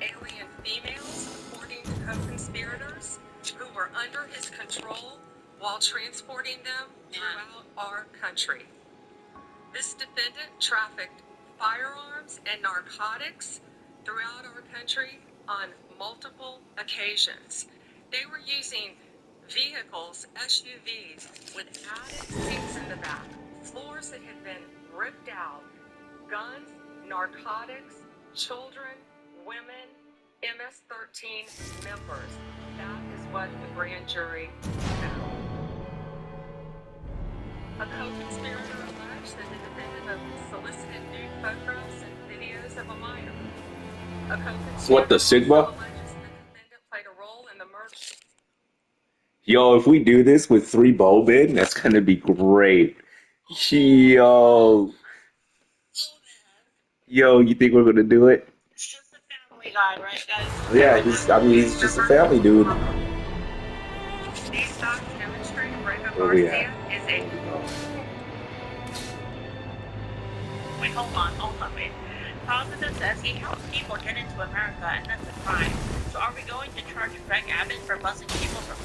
alien females, according to co-conspirators, who were under his control while transporting them throughout our country. This defendant trafficked firearms and narcotics throughout our country on multiple occasions. They were using vehicles, SUVs, with added seats in the back, floors that had been ripped out, guns, narcotics, children, women, MS-13 members. That is what the grand jury found. A co-conspirator alleged that the defendant solicited nude photographs and videos of a minor. A co-conspirator What, the Sigma? alleges the defendant played a role in the murder. Yo, if we do this with 3 bowmen, that's gonna be great. Yo. Yo, you think we're gonna do it? It's just a family guy, right, guys? Yeah, he's just a family dude. These facts demonstrate Brenda Where we Garcia is a... Wait, hold on, wait. Positive says he helped people get into America, and that's a crime. So are we going to charge Greg Abbott for busing people from...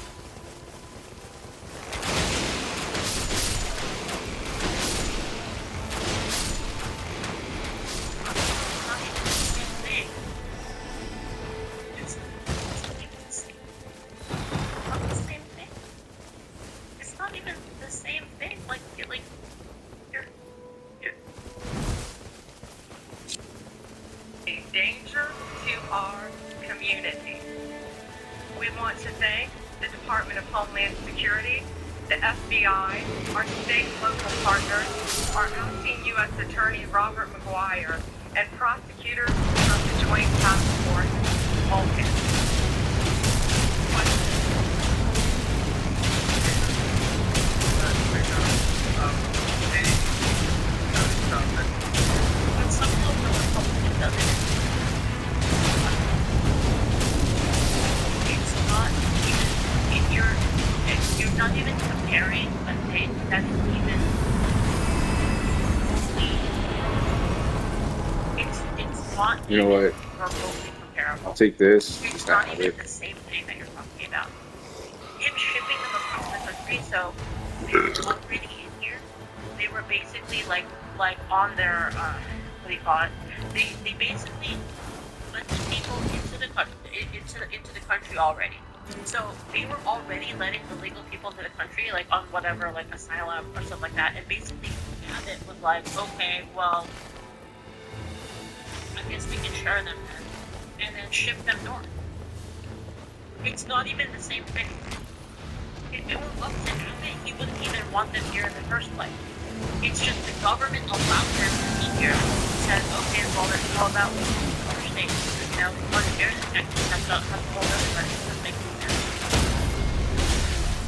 danger to our community. We want to thank the Department of Homeland Security, the FBI, our state and local partners, our acting U.S. Attorney Robert McGuire, and prosecutors from the Joint Task Force, Vulcan. You're not even comparing a state that's even it's not You know what? remotely comparable. I'll take this. It's not even the same thing that you're talking about. Him shipping them across the country, so they were already in here. They were basically like on their what do you call it? They basically let the people into the country already. So they were already letting the legal people into the country, like on whatever, like asylum or something like that. And basically, Abbott was like, okay, well, I guess we can share them then, and then ship them north. It's not even the same thing. If it were up to Abbott, he wouldn't even want them here in the first place. It's just the government allowed them to be here. Said, okay, well, let's go about other states. Now, one here in Texas has told everybody to make them there.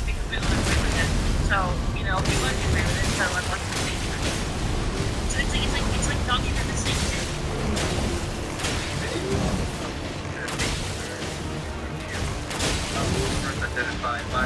Because we don't agree with it. So, you know, we wouldn't agree with it, so let's the same thing. So it's like not even the same thing. Identified by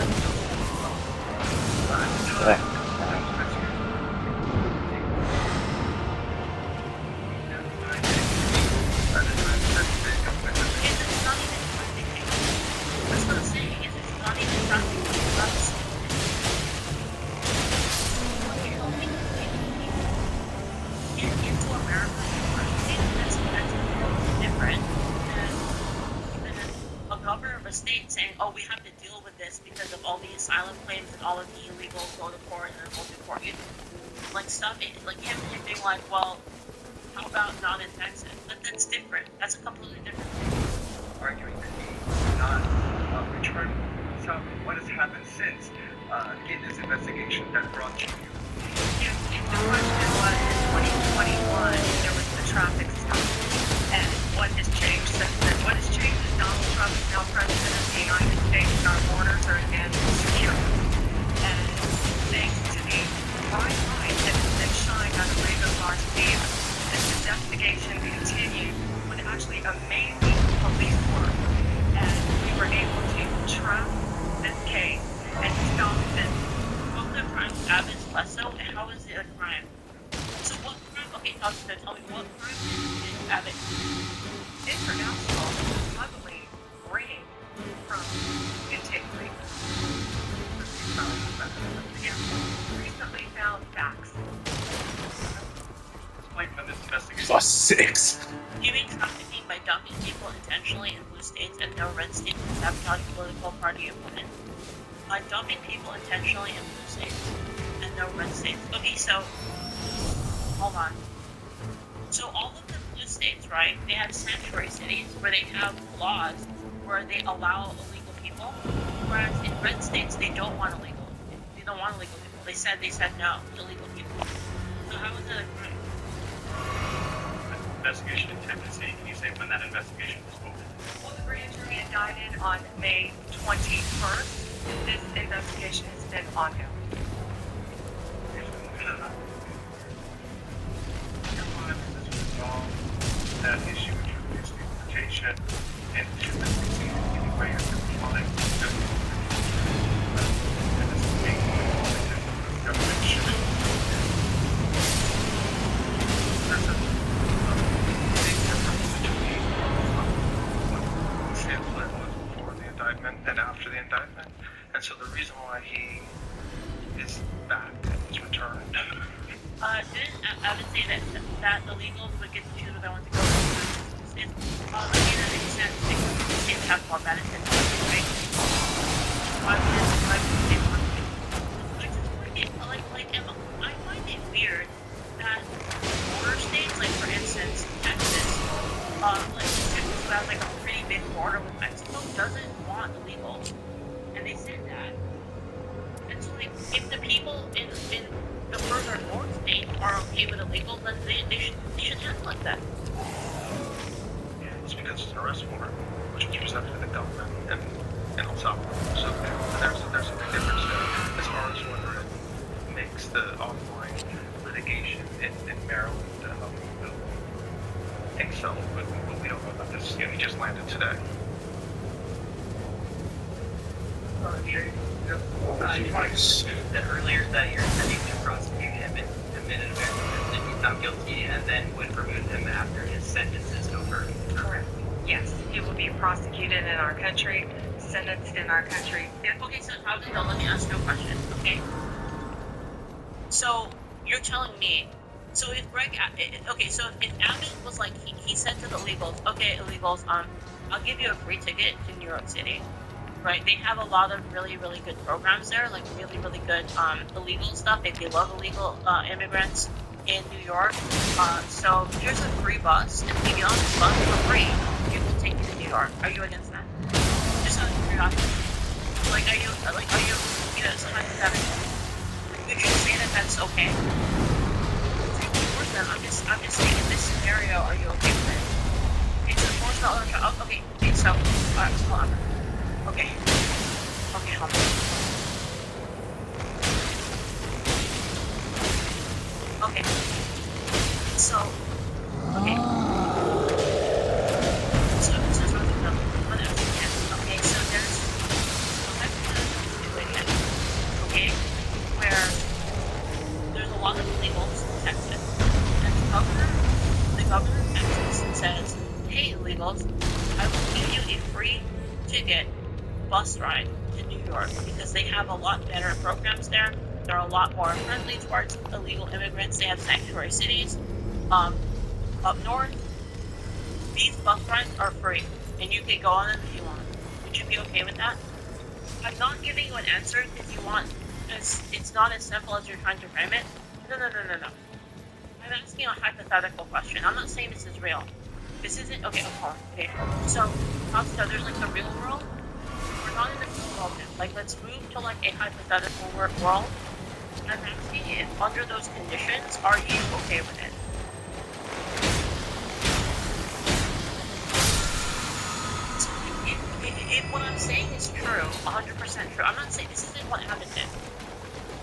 state saying, oh, we have to deal with this because of all the asylum claims and all of the illegal go to court and go to court. Like stuff, like him being like, well, how about not in Texas? But that's different. That's a completely different thing. Arguing that he's not returned. So what has happened since in this investigation that brought you? If the question was in 2021, there was the traffic stop. And what has changed since then? What has changed is Donald Trump is now president of the United States and our borders are again secure. And thanks to the bright light that has been shined on Brenda Garcia, this investigation continued with actually amazing police work. And we were able to track this case and stop this. Well, the crime Abbott's less so, and how is it a crime? So what crime? Okay, tell me what crime did Abbott do? international smuggling ring from antiquity. Recently found facts. Explain from this investigation. Plus 6. Human trafficking by dumping people intentionally in blue states and no red states to sabotage political party opponents. By dumping people intentionally in blue states and no red states. Okay, so hold on. So all of the blue states, right? They have sanctuary cities where they have laws where they allow illegal people, whereas in red states they don't want illegal. They don't want illegal people. They said no to illegal people. So how is that a crime? Investigation in Tennessee. Can you say when that investigation was opened? Well, the grand jury indicted on May 21st. This investigation has been ongoing. That issue of deportation and should this be seen any way of complying with government shouldn't. There's a big difference between what Sam Flynn was before the indictment and after the indictment. And so the reason why he is back and he's returned. Didn't I would say that illegals would get to choose where they want to go. It's that makes sense because the states have more benefits, right? Why would they want to? I just find it I find it weird that border states, like for instance Texas, Texas who has like a pretty big border with Mexico, doesn't want illegals, and they said that. And so if the people in the further north states are okay with illegals, then they should act like that. Yeah, it's because it's an arrest warrant, which was presented to the government in El Salvador. So there's a big difference there as far as whether it makes the ongoing litigation in Maryland. I think so, but we don't know about this. He just landed today. Sure. You want to that earlier that you're intending to prosecute him and admit an offense if he's not guilty, and then would remove him after his sentence is over. Correct. Yes, he will be prosecuted in our country, sentenced in our country. Okay, so let me ask you a question, okay? So, you're telling me, so if Abby was like, he said to the illegals, okay, illegals, I'll give you a free ticket to New York City, right? They have a lot of really, really good programs there, like really, really good illegal stuff. They love illegal immigrants in New York. So here's a free bus, and if you get on this bus for free, you can take you to New York. Are you against that? Just out of curiosity. Are you, it's hypothetical. Would you say that that's okay? Force them. I'm just saying, in this scenario, are you okay with it? Okay, so force the other child. Okay, so, alright, hold on. Okay, hold on. Okay. So, okay. So there's a hypothetical situation, okay, where there's a lot of illegals in Texas, and the governor of Texas says, hey illegals, I will give you a free ticket bus ride to New York because they have a lot better programs there. They're a lot more friendly towards illegal immigrants. They have sanctuary cities. Up north, these bus rides are free, and you can go on them if you want. Would you be okay with that? I'm not giving you an answer because it's not as simple as you're trying to frame it. No. I'm asking a hypothetical question. I'm not saying this is real. This isn't, okay. So, there's like the real world. We're not in the real world now. Like, let's move to like a hypothetical world. I'm asking if under those conditions, are you okay with it? So if what I'm saying is true, 100% true, I'm not saying this isn't what happened then.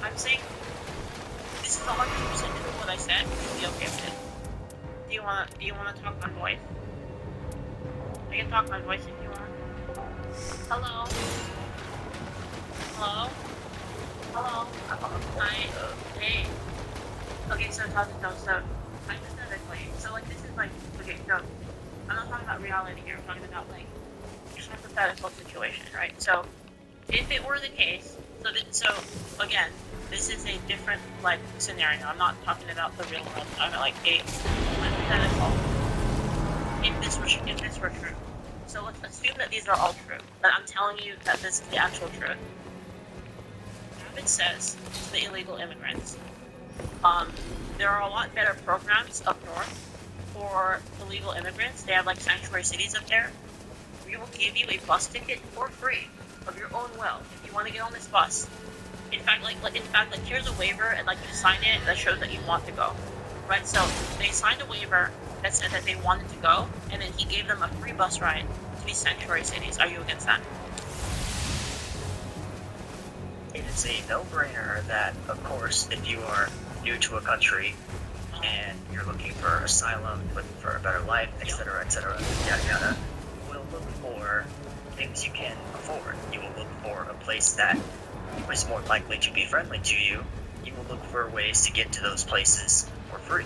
I'm saying this is 100% true what I said, would you be okay with it? Do you wanna talk my voice? I can talk my voice if you want. Hello? Hi. Hey. Okay, so hypothetically, so like this is like, okay, so I'm not talking about reality. reality here. I'm talking about like hypothetical situation, right? So if it were the case, so again, this is a different like scenario. I'm not talking about the real world. I'm talking like a hypothetical. If this were true, so let's assume that these are all true. But I'm telling you that this is the actual truth. It says to the illegal immigrants, there are a lot better programs up north for illegal immigrants. They have like sanctuary cities up there. We will give you a bus ticket for free of your own will if you want to get on this bus. In fact, here's a waiver, and like you sign it that shows that you want to go, right? So they signed a waiver that said that they wanted to go, and then he gave them a free bus ride to these sanctuary cities. Are you against that? It's a no-brainer that, of course, if you are new to a country and you're looking for asylum, looking for a better life, etc., yada yada, you will look for things you can afford. You will look for a place that is more likely to be friendly to you. You will look for ways to get to those places for free.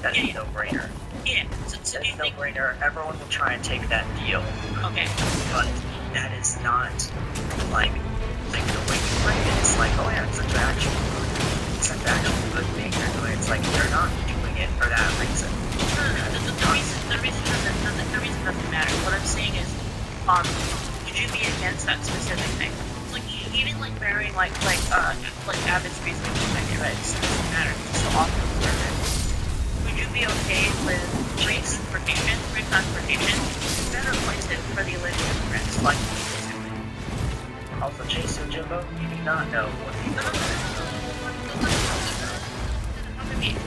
That's a no-brainer. Yeah. So That's a no-brainer. Everyone will try and take that deal. Okay. But that is not like the way you frame it. It's like, oh yeah, it's such an actual good thing you're doing. It's like you're not doing it for that reason. No. The reason doesn't matter. What I'm saying is, would you be against that specific thing? Like even like varying like Abbott's reasoning perspective, right? It doesn't matter. It's so often observant. Would you be okay with free transportation, better places for the illegal immigrants, like? Also, Jason Jimbo, you do not know what you know. Come to me.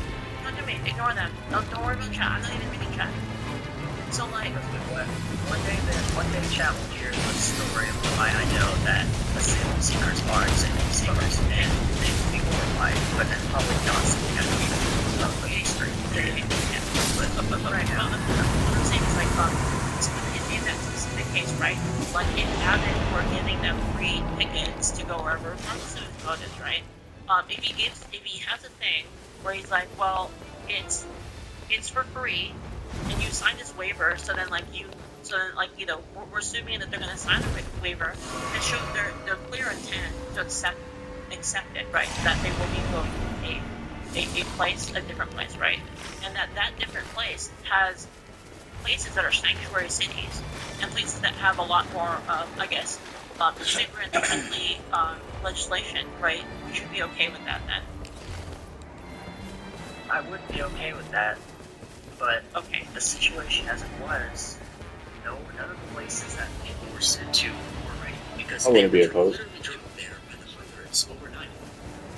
Ignore them. Don't worry about chat. I'm not even reading chat. So like, One day chat will hear the story of why I know that asylum seekers are asylum seekers, and they will be horrified, but that's probably not something I can about the history. But right now, what I'm saying is like, in that specific case, right? Like if Abbott were giving them free tickets to go wherever, regardless of his motives, right? If he has a thing where he's like, well, it's for free, and you sign this waiver, so then we're assuming that they're going to sign the waiver and show their clear intent to accept it, right? That they will be going to a different place, right? And that different place has places that are sanctuary cities and places that have a lot more, immigrant-friendly legislation, right? We should be okay with that then. I would be okay with that, but Okay. the situation as it was, none of the places that people were sent to were ready because I wouldn't they be were opposed. literally driven there by the hundreds overnight.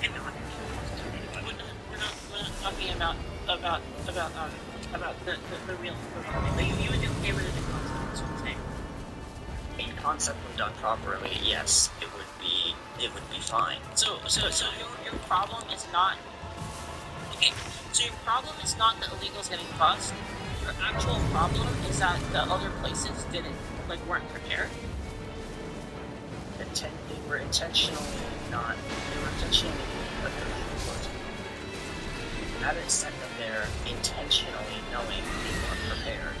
And not We're not talking about the real thing. But you would be okay with it in concept, is what I'm saying. in concept when done properly, yes, it would be fine. So your problem is not okay. So your problem is not that illegals getting bust. Your actual problem is that the other places weren't prepared. They were intentionally put their foot. Abbott sent them there intentionally knowing they weren't prepared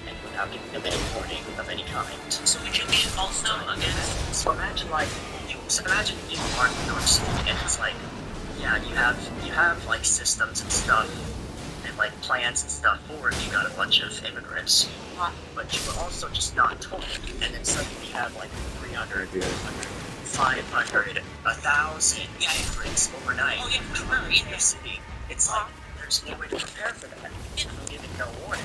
and without giving them any warning of any kind. So would you be also against? So imagine you are in New York City and it's like, yeah, you have like systems and stuff and like plans and stuff for if you got a bunch of immigrants, but you were also just not told, and then suddenly you have like 300, 500, 1,000 immigrants overnight coming in the city. It's like there's no way to prepare for that. You're giving no warning.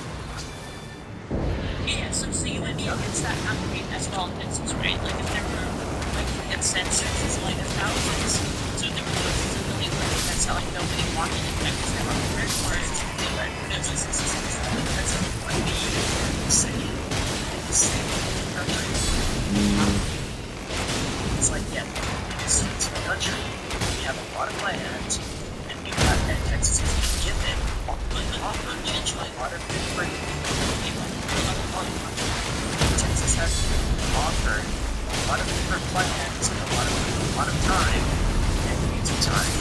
Yeah, so you would be against that happening as well in Texas, right? Like if there were like census like thousands, so there were thousands of illegal immigrants that like nobody wanted in Texas that were prepared for it. That's Like the second country. It's like, yeah, it's a country. We have a lot of land, and Texas has been given a lot of different. Texas has been offered a lot of different plans and a lot of time and needs of time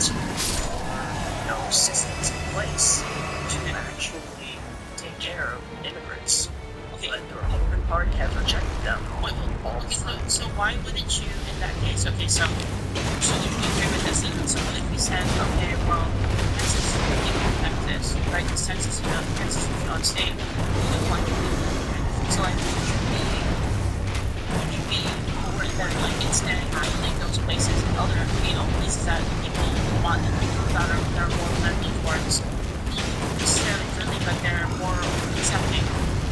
to get systems in place to actually take care of immigrants. Okay. but the Republican Party has rejected them Wait, all the okay, time. so why wouldn't you, in that case, okay, so if you agree with this, and so what if we said, okay, well, Texas, Texas, right, because Texas is its own state, so like, would you be for that, like, instead having, like, those places, other, places that people want, and people that are more friendly towards, not necessarily friendly, but they're more accepting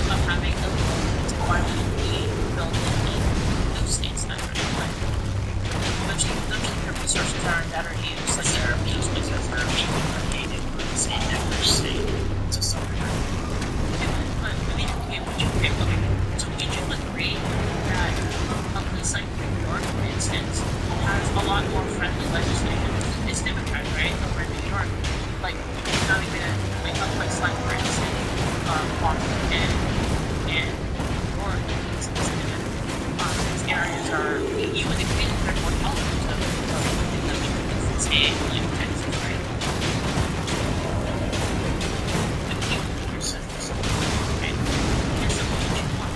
of having those, why would we build in those states that are like, those the resources are better used, like there are those places that are being created in every state to some degree. But I mean, okay, so would you agree that a place like New York, for instance, has a lot more friendly legislation? It's Democrat, right? Over in New York, like not even like a place like, for instance, Washington and New York, these areas are, you would agree that they're more tolerant of the state, like Texas, right? Like you yourself, right? And so would you want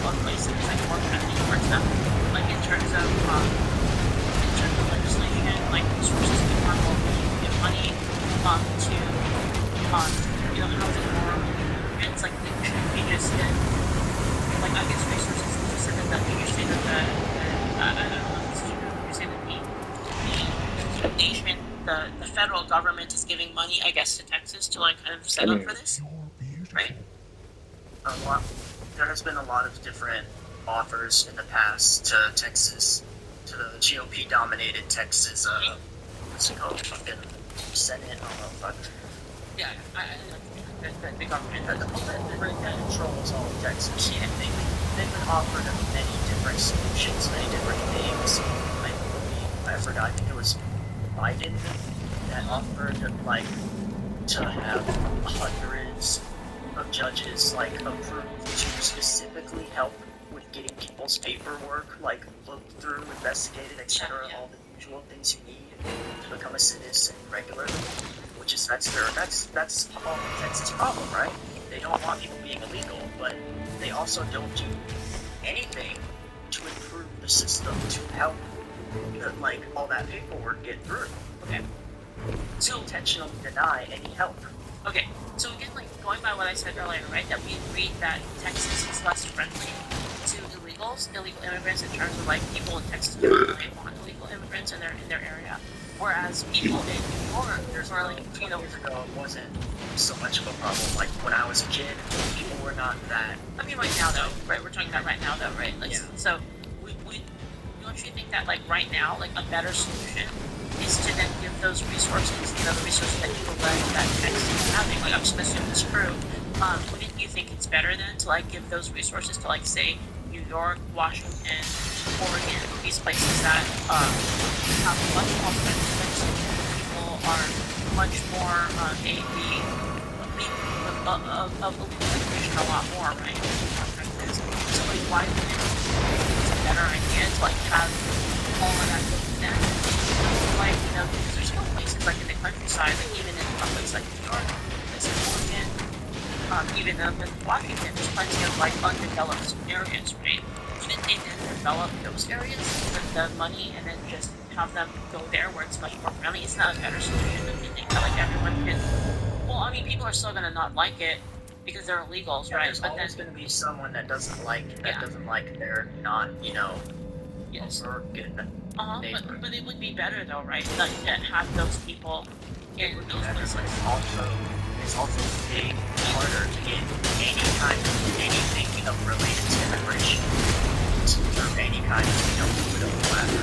one place that's like more friendly towards them, like in terms of legislation, like resources to farm locally, give money to housing more it's like we just did, like I guess resources you said that you say that I don't know if this is true, you say that the nation, the federal government is giving money, I guess, to Texas to like kind of set up for this, right? Well, there has been a lot of different offers in the past to Texas, to the GOP-dominated Texas, what's it called, fucking Senate, I don't know, but Yeah, the government the government that controls all of Texas, and they've been offered many different solutions, many different things. I forgot, I think it was Biden that offered like to have hundreds of judges like approved to specifically help with getting people's paperwork like looked through, investigated, etc. All the usual things you need to become a citizen regularly. Which is that's all of Texas' problem, right? They don't want people being illegal, but they also don't do anything to improve the system to help like all that paperwork get through. Okay. So intentionally deny any help. Okay, so again, like going by what I said earlier, right, that we agreed that Texas is less friendly to illegal immigrants in terms of like people in Texas don't really want illegal immigrants in their area, whereas people in New York, there's like 20 years ago, it wasn't so much of a problem. Like when I was a kid, people were not that. I mean, right now though, right? We're talking about right now though, right? Like, yeah. So, don't you think that like right now, like a better solution is to then give those resources, the resources that you allege that Texas is having, like I'm just assuming it's true, wouldn't you think it's better then to like give those resources to like say New York, Washington, Oregon, these places that have much more friendly legislation, people are much more of immigration a lot more, right? So like why wouldn't it's a better idea to like have all of that then? Like, because there's still places like in the countryside, like even in a place like New York, places like Oregon, even in Washington, there's plenty of like undeveloped areas, right? Wouldn't they then develop those areas with the money and then just have them go there where it's much more friendly? It's not a better solution than you think that like everyone can. Well, I mean, people are still gonna not like it because they're illegals, right? There's always going to be someone that doesn't like they're not, yes. Or good. But it would be better though, right? That have those people in those places. It's also way harder to get any kind of anything related to immigration through any kind of political ladder.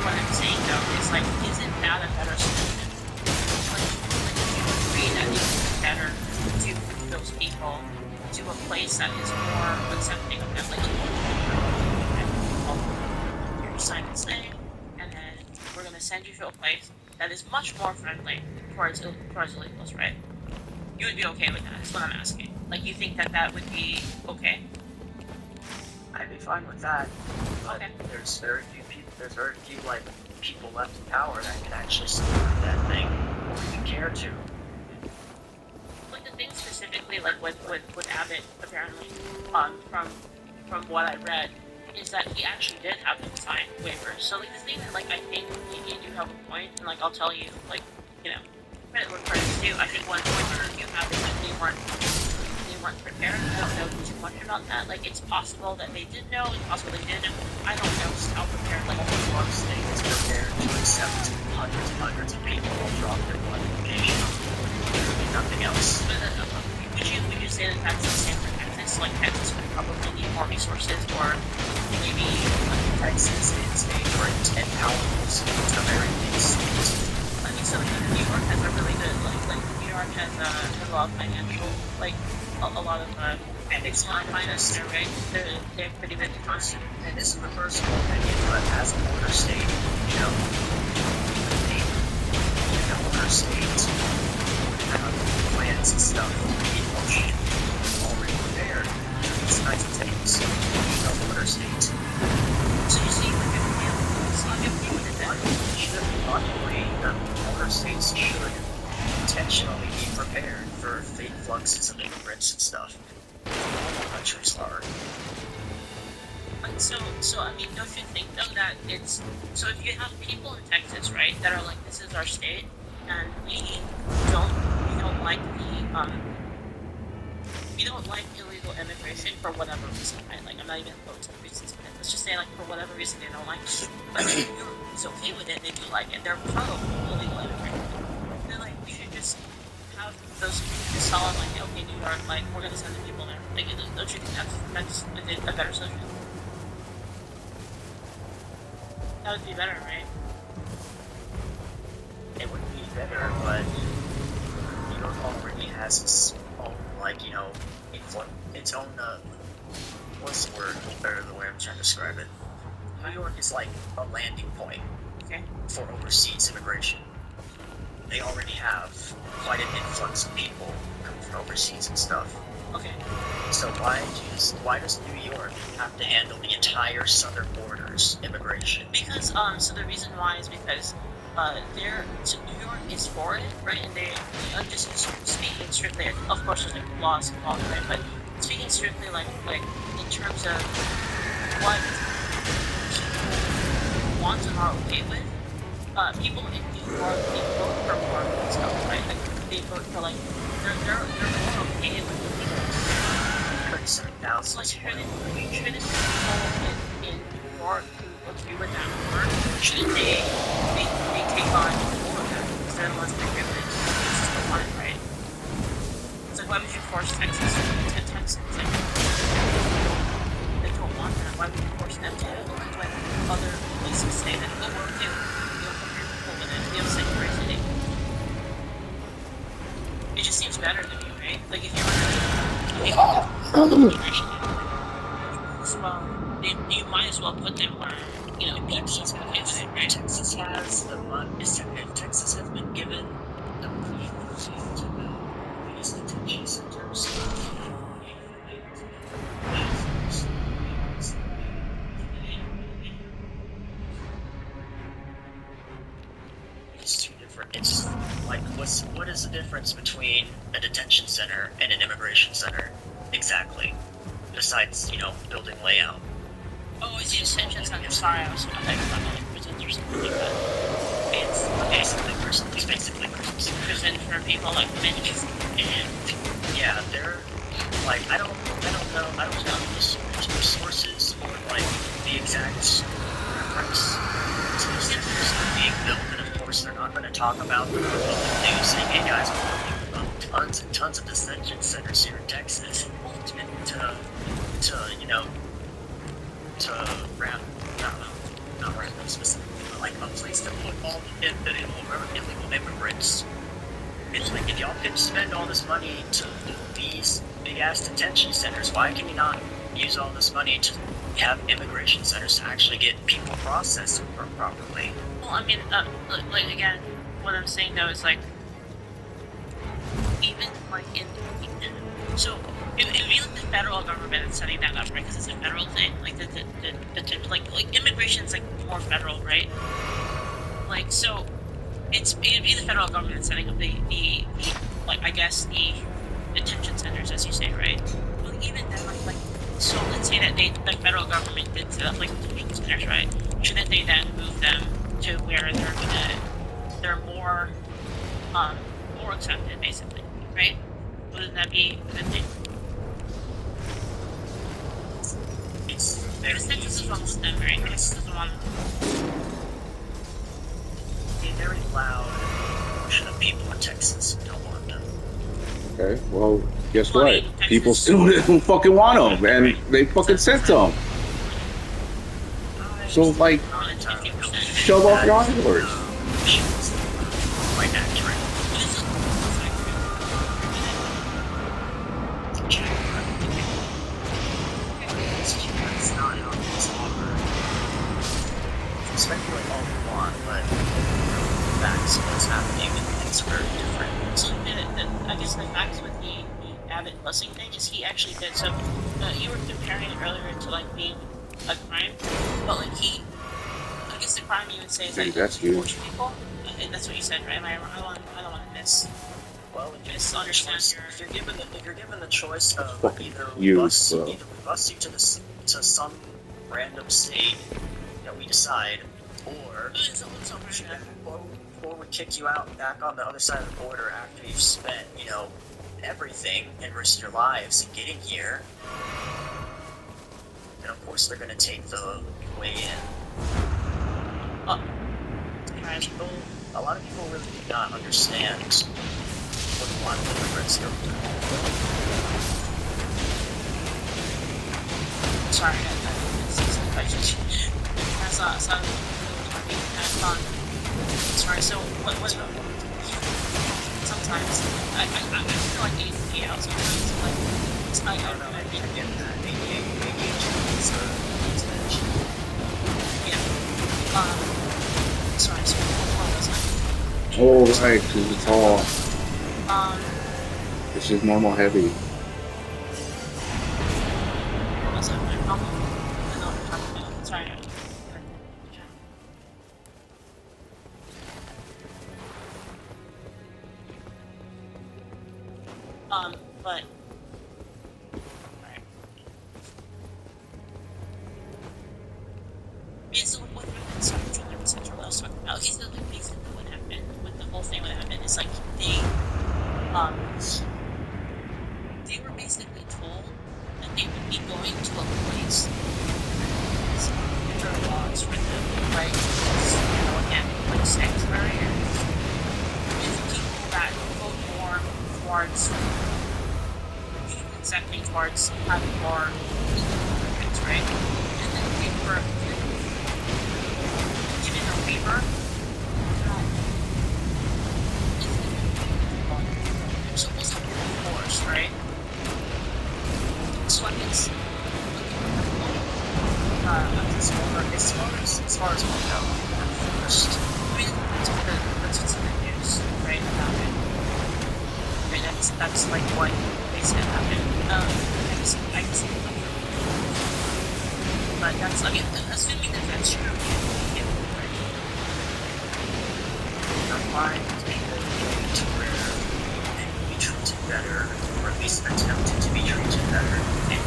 What I'm saying though is like, isn't that a better solution? Like you agree that it would be better to move those people to a place that is more accepting of them, like you're signing this thing, and then we're gonna send you to a place that is much more friendly towards illegals, right? You would be okay with that, is what I'm asking. Like, you think that would be okay? I'd be fine with that. But okay. There's very few people left in power that can actually support that thing or even care to. Like the thing specifically like with Abbott, apparently, from what I read, is that he actually did have them sign waivers. So like the thing that like I think you do have a point, and like I'll tell you, like, you know, credit where credit's due. I think one point that you have is that they weren't prepared. I don't know too much about that. Like it's possible that they did know, it's possible they didn't. I don't know just how prepared. Like One state is prepared to accept hundreds of people will drop their blood application. Nothing else. but, would you say that that's the same for Texas? Like Texas would probably need more resources, or maybe Texas is a great and powerful state. It's a very big state. I mean, so New York has a really good like New York has a lot of financial a lot of And it's not finance there, right? They're pretty good first, and this is the personal opinion, but as a border state, you know, the border state would have plans and stuff in motion already prepared for these kinds of things. A border state So you see, like if with it, should, luckily, the border states should intentionally be prepared for fake fluxes of immigrants and stuff. All countries are. so I mean, don't you think though that it's so if you have people in Texas, right, that are like, this is our state, and we don't like we don't like illegal immigration for whatever reason, right? Like I'm not even opposed to reasons, but let's just say like for whatever reason they don't like it, but it's okay with it, they do like it, they're pro illegal immigration. They're like, we should just have those people just tell them like, okay, New York, like we're gonna send the people there. Like, don't you think that's a better solution? That would be better, right? It would be better, but New York already has its own, like, you know, its own, what's the word, better the way I'm trying to describe it. New York is like a landing point Okay. for overseas immigration. They already have quite an influx of people coming from overseas and stuff. Okay. So why does New York have to handle the entire southern borders immigration? Because so the reason why is because New York is for it, right? And they just speaking strictly, of course there's like laws involved, right? But speaking strictly like in terms of what people want and are okay with, people in New York, they vote for more stuff, right? Like they vote for like they're more okay with the people. 37,000. Like shouldn't people in New York who agree with that more, shouldn't they take on more of that instead of what's prohibited? It's just the one, right? It's like, why would you force Texas to Texans? Like, they don't want that. Why would you force them to? When other places say that, oh, we're okay with it. We don't put your people in it. We have sanctuary city. It just seems better to me, right? Like, if you were well, you might as well put them where, you know, people are okay with it, right? Texas has the money. If Texas has been given the money to build these detention centers, it's two different. It's like what is the difference between a detention center and an immigration center exactly? Besides, you know, building layout. Oh, it's the detention center. Sorry, I was talking about like prisons or something like that. It's basically Prison for people like minutes. and yeah, they're like I don't know the sources or like the exact price to the centers that are being built, and of course they're not going to talk about the news saying, hey guys, we're building tons and tons of detention centers here in Texas to you know, to not random specifically, but like a place to put all the illegal immigrants. It's like, if y'all could spend all this money to these big ass detention centers, why can you not use all this money to have immigration centers to actually get people processed properly? Well, I mean, like again, what I'm saying though is like, even like so if you look at the federal government and setting that up, right? Because it's a federal thing. Like like immigration's like more federal, right? Like so, it'd be the federal government setting up the like I guess the detention centers. centers, as you say, right? Well, even then, like, so let's say that the federal government did set up like detention centers, right? Shouldn't they then move them to where they're more accepted, basically, right? Wouldn't that be a good thing? It's very Because Texas easy is one to with them, right? Texas is the one. a very loud portion of people in Texas don't want them. Okay, well, guess Well, I what? mean, People Texas- still didn't fucking want them, and they fucking sent them. So, like, More than 50%. shove off your eyeballs. Quite accurate. It's not how things operate. Speculate all you want, but facts of what's happening and things are very different. So I guess the facts with the Abbott busing thing is he actually did. So you were comparing it earlier to like being a crime, but like I guess the crime you would say is Hey, like that's huge. torture people. That's what you said, right? Am I wrong? I don't want to miss. Well, if Misunderstand if you're given the choice of Fucking either huge, bro. we bus you to some random state that we decide, or we kick you out back on the other side of the border after you've spent, everything and risked your lives in getting here, then of course they're gonna take the way in. A lot of people really do not understand what a lot of immigrants go through. Sorry, I saw being kind of fun. Sorry, so what sometimes I feel like ADHD out sometimes, like it's like I don't know, I get that. ADHD is an issue. Yeah. Sorry, so what was that? Oh, right, because it's all, it's just normal heavy. What was that? I know what you're talking about. Sorry. But alright. Yeah, so what happened? So I was talking about. Okay, so like basically what happened with the whole thing. What happened is like they were basically told that they would be going to a place. There are laws for them, right? Again, like sanctuary areas. With people that vote more towards exactly towards having more immigrants, right? And then they were given a waiver that they're supposed to be enforced, right? So I guess as far as we know, enforced. I mean, that's what's in the news, right, about it. I mean, that's like what they said happened. I guess, but that's, I mean, assuming that that's true, yeah, right. I'm fine with people going to where they will be treated better, or at least attempted to be treated better. And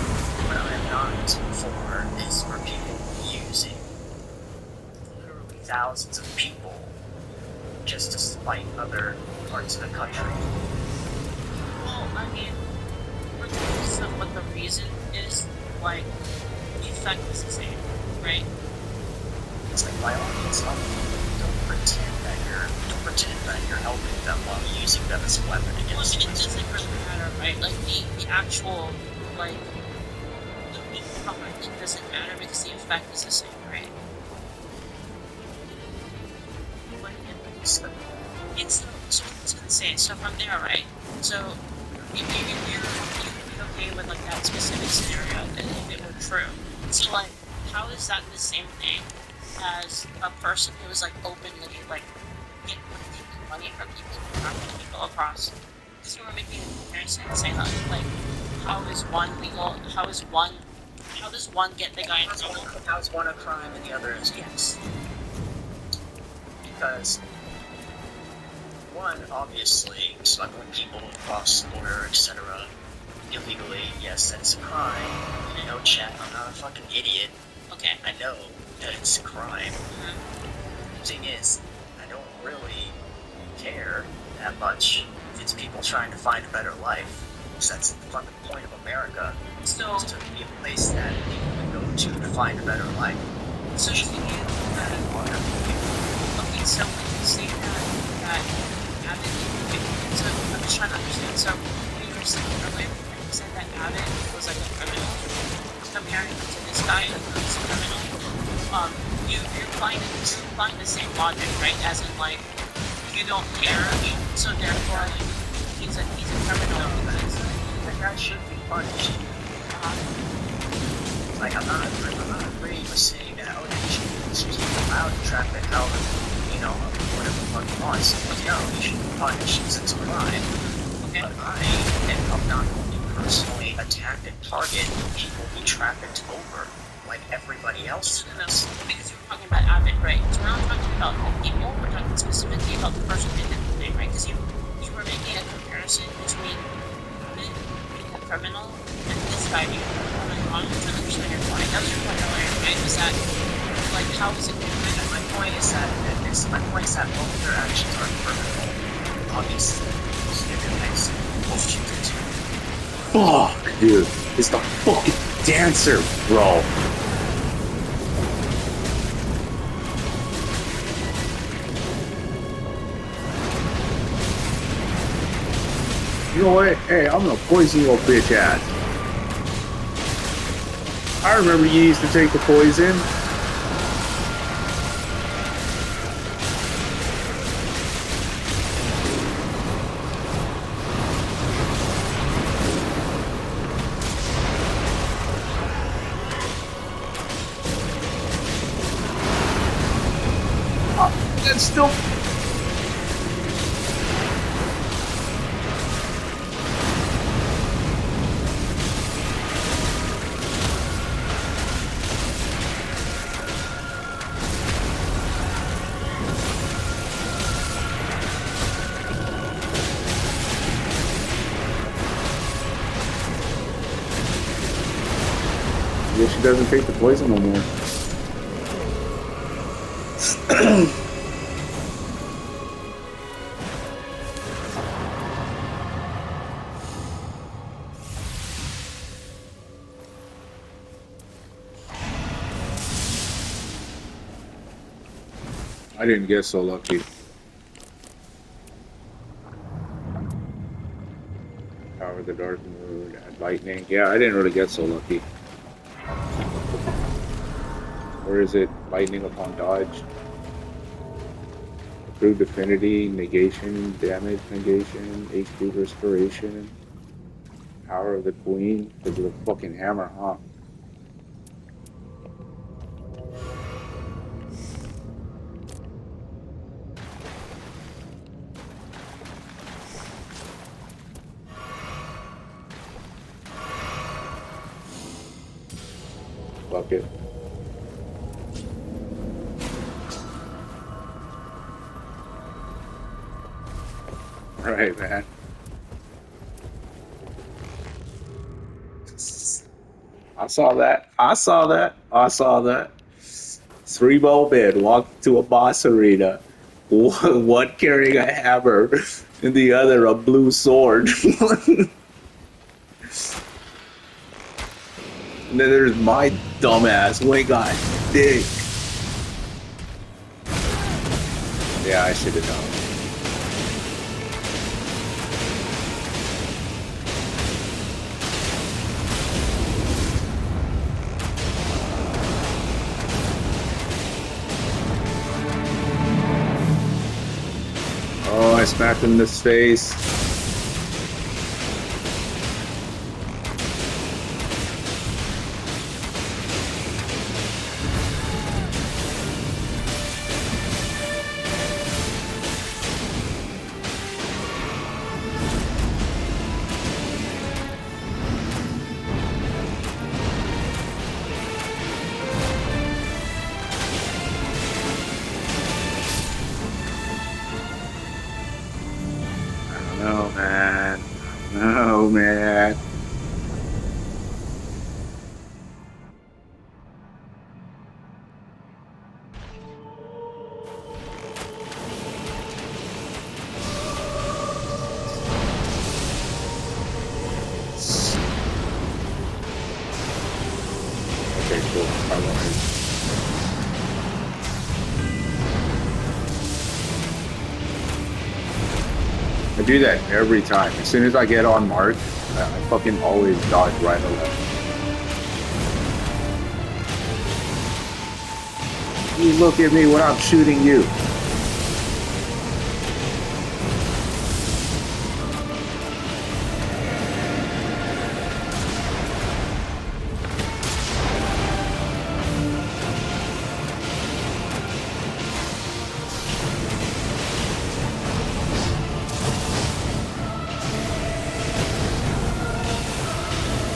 what I am not for is for people using literally thousands of people just to spite other parts of the country. Well, I mean, regardless of what the reason is, like, the effect is the same, right? It's like, by all means, don't pretend that you're helping them while using them as a weapon Well, I against mean, them. it doesn't really matter, right? Like, the actual, like, the meaning behind it doesn't matter because the effect is the same, right? But So, it's so it's insane. So from there, right? So if you'd be okay with like that specific scenario if it were true. So like, how is that the same thing as a person who is like openly like taking money from people, trafficking people across? Because you were making a comparison saying that like, how is one legal? How does one get the guy in trouble? how is one a crime and the other is Yes. because one, obviously, smuggling people across the border, etc., illegally, yes, that's a crime. You know, chat, I'm not a fucking idiot. Okay. I know that it's a crime. Mm-hmm. The thing is, I don't really care that much if it's people trying to find a better life. Because that's the fucking point of America. So, Is to be a place that people can go to find a better life. so the thing is that, okay, so when you say that Abbott, so I'm just trying to understand. So you were saying earlier, you said that Abbott was like a criminal, comparing him to this guy who's a criminal. You find the same logic, right? As in, like, you don't care, so therefore he's a criminal. That guy should be punished. Like, I'm not afraid of saying that, oh, he should be allowed to traffic however, you know, whatever the fuck he wants. But no, he should be punished because it's a crime. Okay. But I'm not going to personally attack and target people he trafficked over like everybody else No, does. because you were talking about Abbott, right? So we're not talking about the people, we're talking specifically about the person who did the thing, right? Because you were making a comparison between Abbott being a criminal and this guy being a criminal. And I wanted to understand your point. That was your point earlier, right? Was that, like, how is it different? And my point is that both their actions are criminal. Obviously, it's both jujitsu. Fuck, dude. It's the fucking dancer, bro. You know what? Hey, I'm gonna poison your bitch ass. I remember you used to take the poison. That's still. I guess she doesn't take the poison no more. I didn't get so lucky. Power of the Dark Mood, add lightning. Yeah, I didn't really get so lucky. Or is it lightning upon dodge? Improved affinity, negation, damage negation, HP restoration. Power of the Queen, because of the fucking hammer, huh? Fuck it. Right, man. I saw that. I saw that. I saw that. 3-ball bid walked to a boss arena. One carrying a hammer and the other a blue sword. And then there's my dumbass who ain't got dick. Yeah, I should have known. Oh, I smacked him in the face. No, man. No, man. do that every time. As soon as I get on mark, I fucking always dodge right or left. You look at me when I'm shooting you.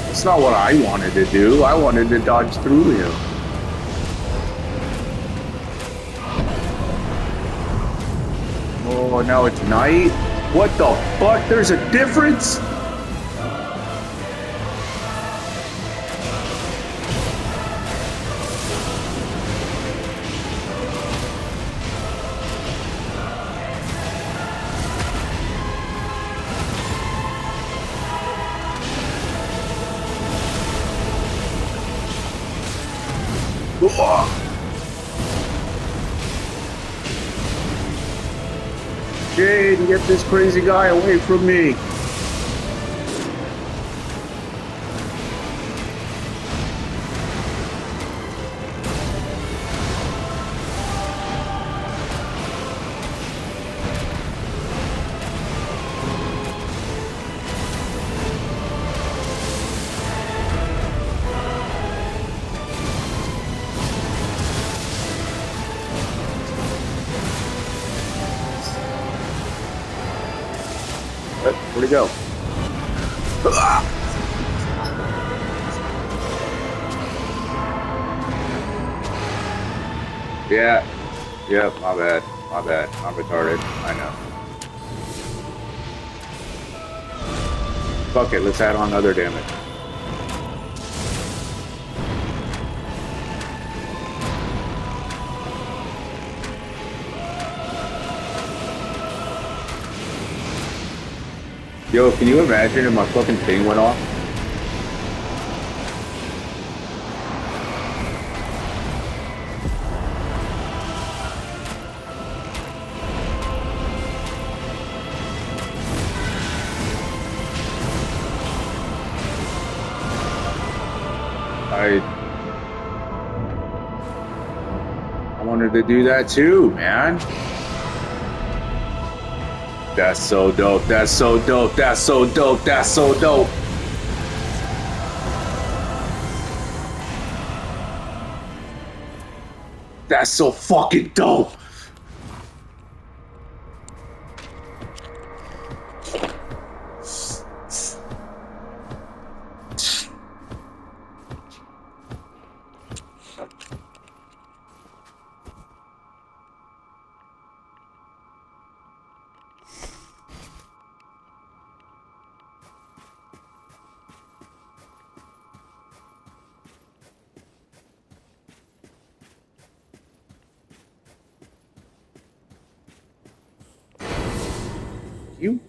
That's not what I wanted to do. I wanted to dodge through him. Oh, now it's night? What the fuck? There's a difference? Jade, get this crazy guy away from me. Where'd he go? Yeah. Yep, my bad. My bad. I'm retarded. I know. Fuck it, let's add on other damage. Yo, can you imagine if my fucking thing went off? I wanted to do that too, man. That's so dope. That's so dope. That's so dope. That's so dope. That's so fucking dope. You?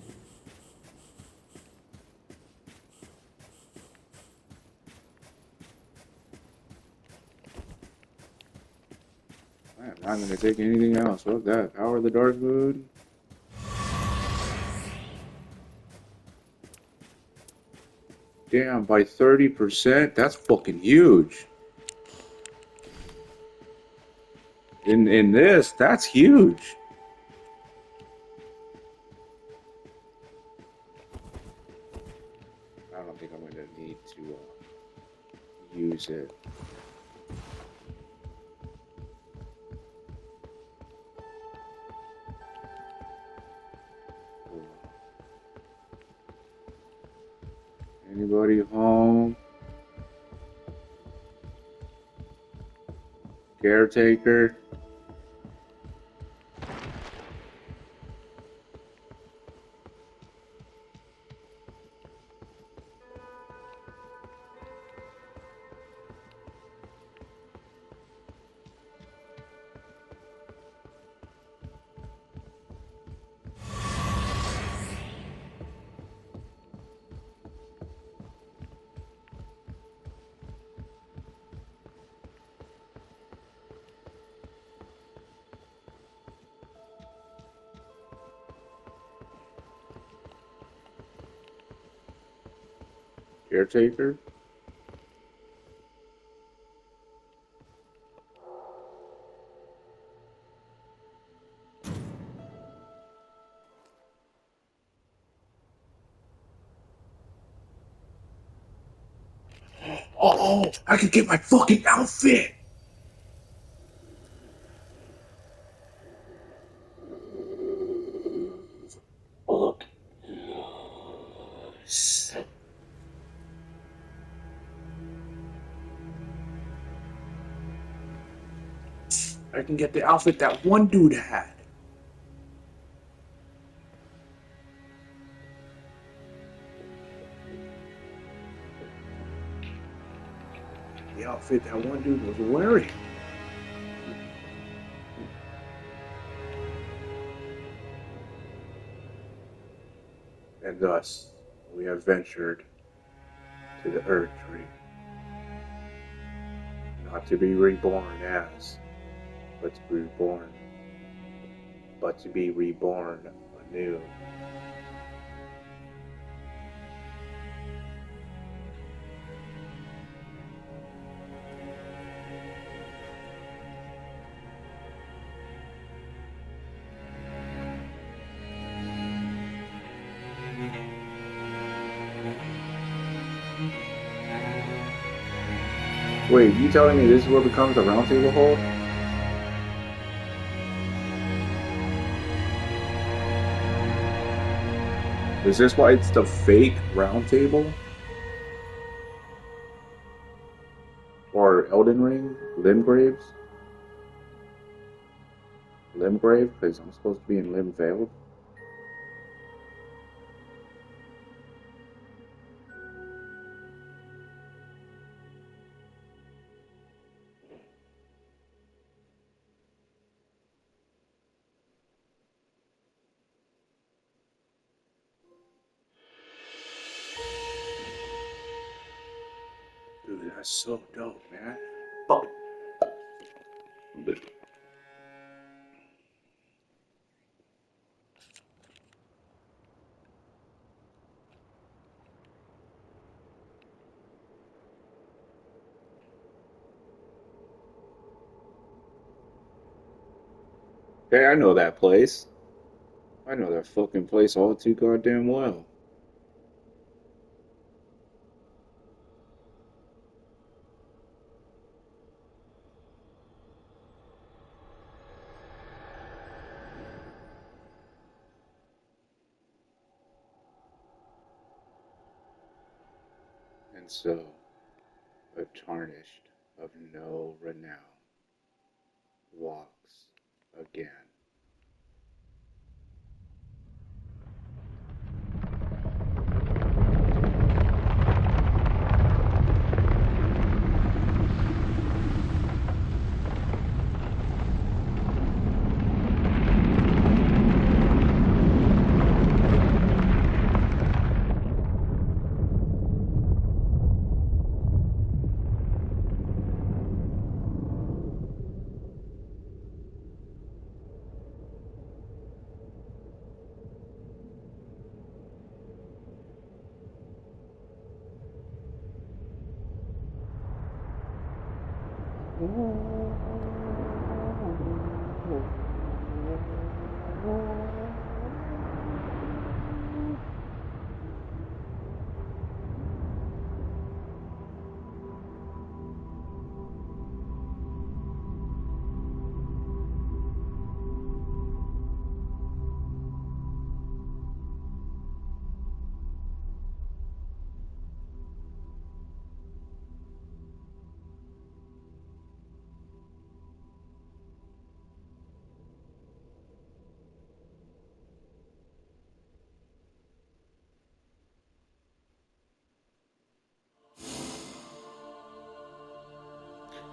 I'm not gonna take anything else. What's that? Power of the Dark Moon? Damn, by 30%? That's fucking huge. In this, that's huge. I don't think I'm gonna need to use it. Anybody home? Caretaker? Caretaker? Oh, I could get my fucking outfit! Fuck. I can get the outfit that one dude had. The outfit that one dude was wearing. And thus, we have ventured to the Earth Tree. Not to be reborn as, but to be reborn. But to be reborn anew. Wait, you telling me this is what becomes a roundtable hole? Is this why it's the fake roundtable? Or Elden Ring? Limgraves? Limgrave? Because I'm supposed to be in Limvale. Dude, that's so dope, man. Fuck. Hey, I know that place. I know that fucking place all too goddamn well. And so, a tarnished of no renown walks again.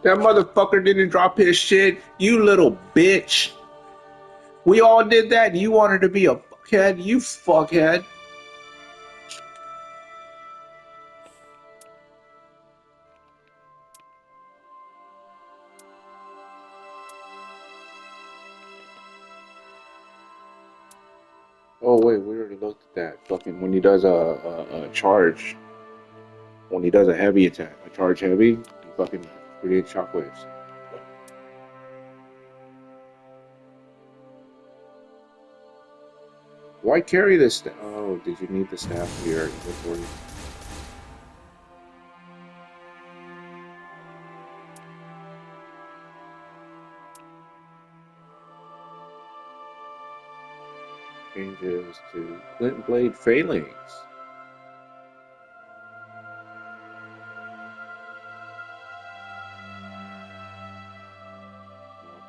That motherfucker didn't drop his shit. You little bitch. We all did that. You wanted to be a fuckhead. You fuckhead. Oh wait, we already looked at that. Fucking when he does a charge. When he does a heavy attack, a charge heavy, he fucking creates shockwaves. Why carry this? Oh, did you need the staff for your inventory? Changes to Flint Blade Phalanx.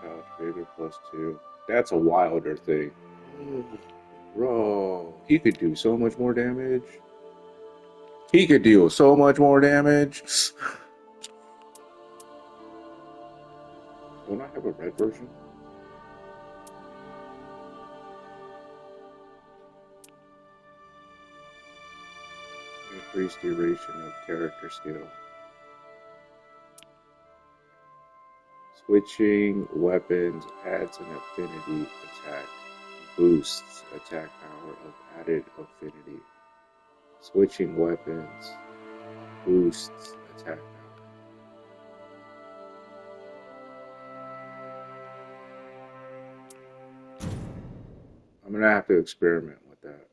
Knockout trigger +2. That's a wilder thing. Bro, he could do so much more damage. He could deal so much more damage. Don't I have a red version? Increased duration of character skill. Switching weapons adds an affinity attack. Boosts attack power of added affinity. Switching weapons boosts attack power. I'm gonna have to experiment with that.